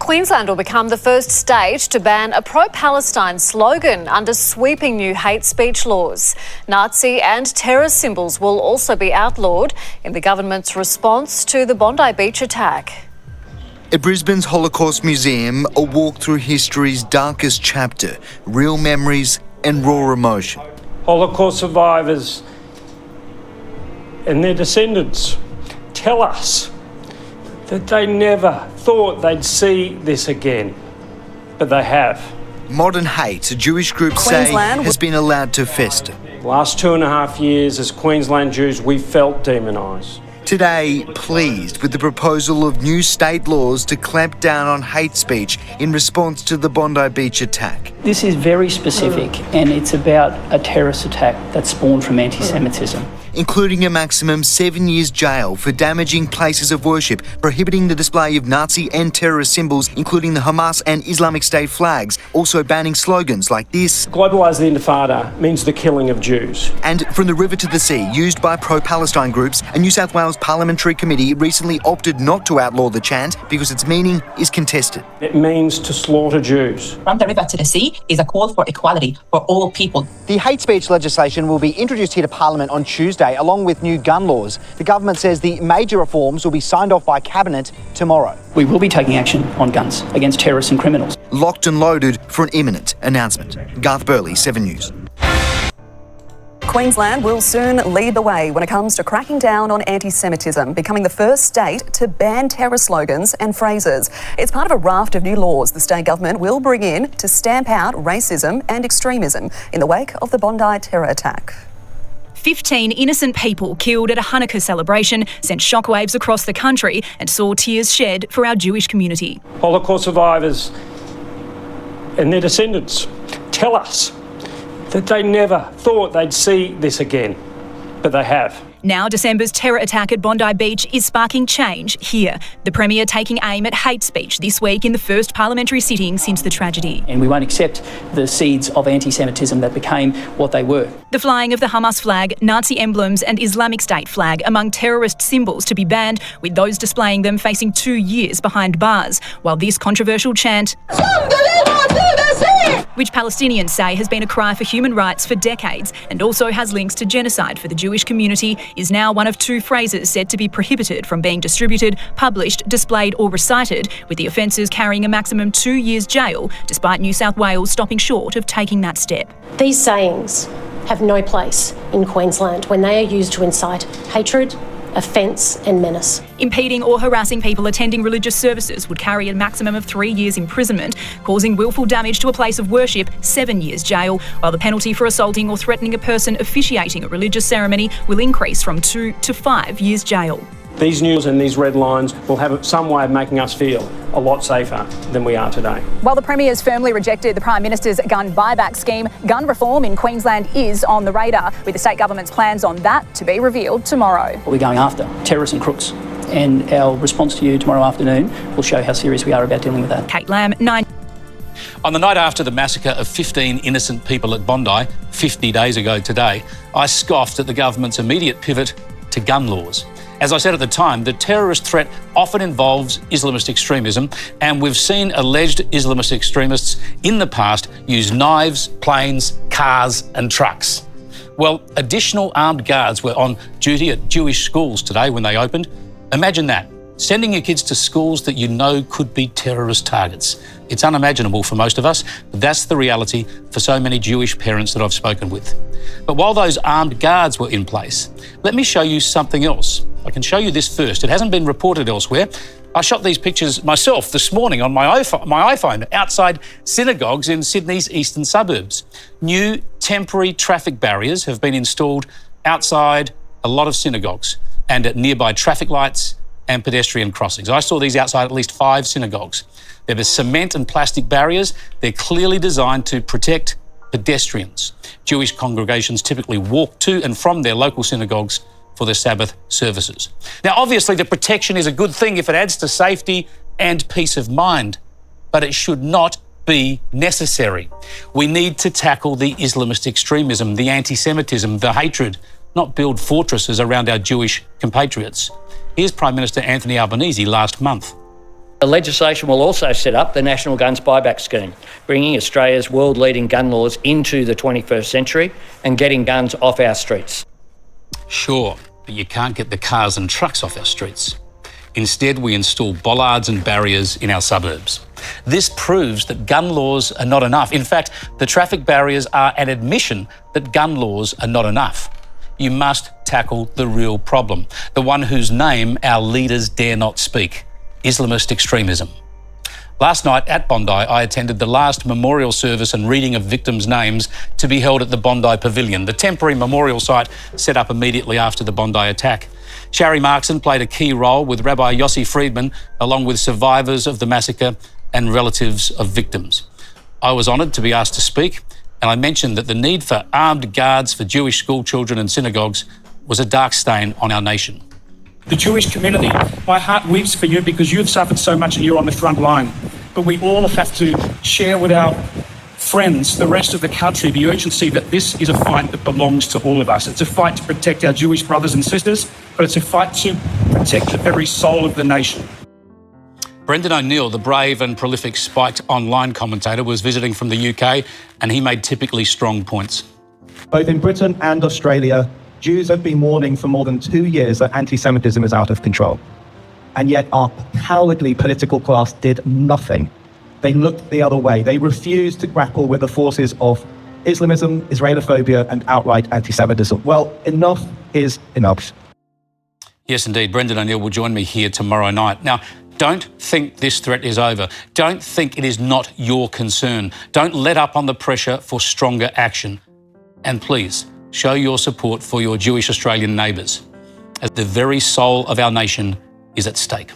Queensland will become the first state to ban a pro-Palestine slogan under sweeping new hate speech laws. Nazi and terror symbols will also be outlawed in the government's response to the Bondi Beach attack. At Brisbane's Holocaust Museum, a walk through history's darkest chapter, real memories and raw emotion. Holocaust survivors and their descendants tell us that they never thought they'd see this again, but they have. Modern hate, a Jewish group say, has been allowed to fester. The last 2.5 years as Queensland Jews, we felt demonised. Today, pleased with the proposal of new state laws to clamp down on hate speech in response to the Bondi Beach attack. This is very specific, and it's about a terrorist attack that spawned from anti-Semitism. Including a maximum 7 years jail for damaging places of worship, prohibiting the display of Nazi and terrorist symbols, including the Hamas and Islamic State flags, also banning slogans like this. Globalise the Intifada means the killing of Jews. And from the river to the sea, used by pro-Palestine groups, a New South Wales parliamentary committee recently opted not to outlaw the chant because its meaning is contested. It means to slaughter Jews. From the river to the sea is a call for equality for all people. The hate speech legislation will be introduced here to Parliament on Tuesday, along with new gun laws. The government says the major reforms will be signed off by Cabinet tomorrow. We will be taking action on guns against terrorists and criminals. Locked and loaded for an imminent announcement. Garth Burley, 7 News. Queensland will soon lead the way when it comes to cracking down on anti-Semitism, becoming the first state to ban terror slogans and phrases. It's part of a raft of new laws the state government will bring in to stamp out racism and extremism in the wake of the Bondi terror attack. 15 innocent people killed at a Hanukkah celebration sent shockwaves across the country and saw tears shed for our Jewish community. Holocaust survivors and their descendants tell us that they never thought they'd see this again, but they have. Now December's terror attack at Bondi Beach is sparking change here. The Premier taking aim at hate speech this week in the first parliamentary sitting since the tragedy. And we won't accept the seeds of anti-Semitism that became what they were. The flying of the Hamas flag, Nazi emblems and Islamic State flag among terrorist symbols to be banned, with those displaying them facing 2 years behind bars, while this controversial chant, which Palestinians say has been a cry for human rights for decades and also has links to genocide for the Jewish community, is now one of 2 phrases said to be prohibited from being distributed, published, displayed or recited, with the offences carrying a maximum 2 years jail, despite New South Wales stopping short of taking that step. These sayings have no place in Queensland when they are used to incite hatred, offence and menace. Impeding or harassing people attending religious services would carry a maximum of 3 years imprisonment, causing willful damage to a place of worship, 7 years jail, while the penalty for assaulting or threatening a person officiating a religious ceremony will increase from 2 to 5 years jail. These news and these red lines will have some way of making us feel a lot safer than we are today. While the Premier's firmly rejected the Prime Minister's gun buyback scheme, gun reform in Queensland is on the radar, with the state government's plans on that to be revealed tomorrow. What we're going after, terrorists and crooks. And our response to you tomorrow afternoon will show how serious we are about dealing with that. Kate Lamb, 9. On the night after the massacre of 15 innocent people at Bondi, 50 days ago today, I scoffed at the government's immediate pivot to gun laws. As I said at the time, the terrorist threat often involves Islamist extremism, and we've seen alleged Islamist extremists in the past use knives, planes, cars and trucks. Well, additional armed guards were on duty at Jewish schools today when they opened. Imagine that, sending your kids to schools that you know could be terrorist targets. It's unimaginable for most of us, but that's the reality for so many Jewish parents that I've spoken with. But while those armed guards were in place, let me show you something else. I can show you this first. It hasn't been reported elsewhere. I shot these pictures myself this morning on my iPhone outside synagogues in Sydney's eastern suburbs. New temporary traffic barriers have been installed outside a lot of synagogues and at nearby traffic lights and pedestrian crossings. I saw these outside at least 5 synagogues. They're the cement and plastic barriers. They're clearly designed to protect pedestrians. Jewish congregations typically walk to and from their local synagogues for their Sabbath services. Now, obviously, the protection is a good thing if it adds to safety and peace of mind, but it should not be necessary. We need to tackle the Islamist extremism, the anti-Semitism, the hatred, not build fortresses around our Jewish compatriots. Here's Prime Minister Anthony Albanese last month. The legislation will also set up the National Guns Buyback Scheme, bringing Australia's world-leading gun laws into the 21st century and getting guns off our streets. Sure, but you can't get the cars and trucks off our streets. Instead, we install bollards and barriers in our suburbs. This proves that gun laws are not enough. In fact, the traffic barriers are an admission that gun laws are not enough. You must tackle the real problem, the one whose name our leaders dare not speak: Islamist extremism. Last night at Bondi, I attended the last memorial service and reading of victims' names to be held at the Bondi Pavilion, the temporary memorial site set up immediately after the Bondi attack. Shari Markson played a key role with Rabbi Yossi Friedman, along with survivors of the massacre and relatives of victims. I was honoured to be asked to speak, and I mentioned that the need for armed guards for Jewish school children and synagogues was a dark stain on our nation. The Jewish community, my heart weeps for you because you've suffered so much and you're on the front line. But we all have to share with our friends, the rest of the country, the urgency that this is a fight that belongs to all of us. It's a fight to protect our Jewish brothers and sisters, but it's a fight to protect the very soul of the nation. Brendan O'Neill, the brave and prolific Spiked online commentator, was visiting from the UK, and he made typically strong points. Both in Britain and Australia, Jews have been warning for more than 2 years that anti-Semitism is out of control. And yet our cowardly political class did nothing. They looked the other way. They refused to grapple with the forces of Islamism, Israelophobia, and outright anti-Semitism. Well, enough is enough. Yes, indeed. Brendan O'Neill will join me here tomorrow night. Now, don't think this threat is over. Don't think it is not your concern. Don't let up on the pressure for stronger action. And please, show your support for your Jewish Australian neighbours, as the very soul of our nation is at stake.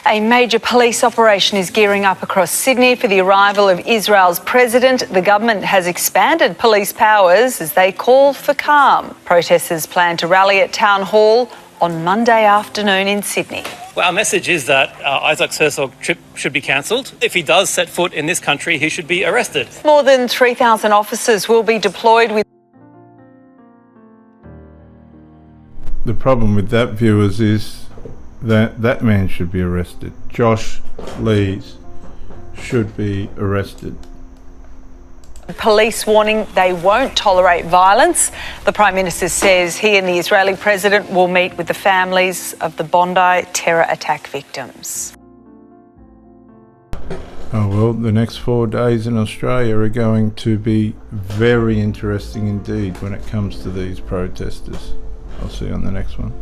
A major police operation is gearing up across Sydney for the arrival of Israel's president. The government has expanded police powers as they call for calm. Protesters plan to rally at Town Hall on Monday afternoon in Sydney. Well, our message is that Isaac's Herzog trip should be cancelled. If he does set foot in this country, he should be arrested. More than 3,000 officers will be deployed with... The problem with that, viewers, is that that man should be arrested. Josh Lees should be arrested. Police warning they won't tolerate violence. The Prime Minister says he and the Israeli President will meet with the families of the Bondi terror attack victims. Oh well, the next 4 days in Australia are going to be very interesting indeed when it comes to these protesters. I'll see you on the next one.